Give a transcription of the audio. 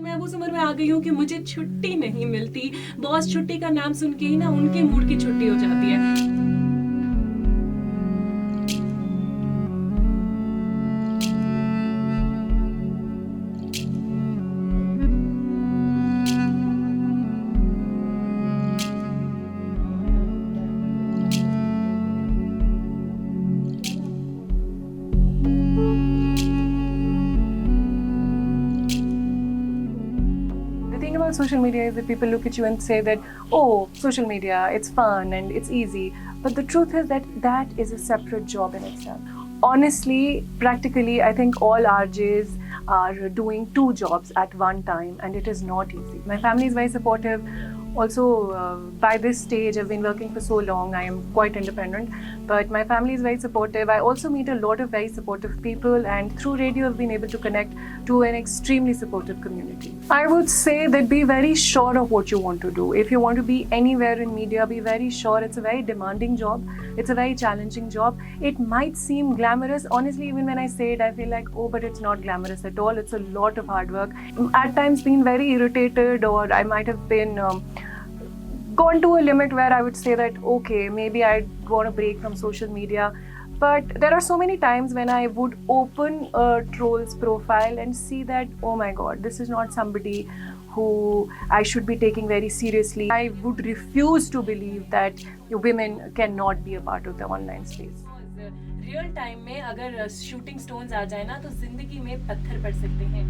मैं उस उम्र में आ गई हूँ कि मुझे छुट्टी नहीं मिलती. बॉस छुट्टी का नाम सुन के ही ना उनके मूड की छुट्टी हो जाती है. Social media is that people look at you and say that, oh, social media, it's fun and it's easy. But the truth is that that is a separate job in itself. Honestly, practically, I think all RJs are doing 2 jobs at one time, and it is not easy. My family is very supportive. Also, by this stage, I've been working for so long, I am quite independent, but my family is very supportive. I also meet a lot of very supportive people, and through radio, I've been able to connect to an extremely supportive community. I would say that be very sure of what you want to do. If you want to be anywhere in media, be very sure. It's a very demanding job. It's a very challenging job. It might seem glamorous. Honestly, even when I say it, I feel like, oh, but it's not glamorous at all. It's a lot of hard work. At times been very irritated, or I might have been gone to a limit where I would say that, okay, maybe I'd want to break from social media. But there are so many times when I would open a troll's profile and see that, oh my God, this is not somebody who I should be taking very seriously. I would refuse to believe that women cannot be a part of the online space. Real time में अगर shooting stones आ जाए ना तो जिंदगी में पत्थर पड़ सकते हैं.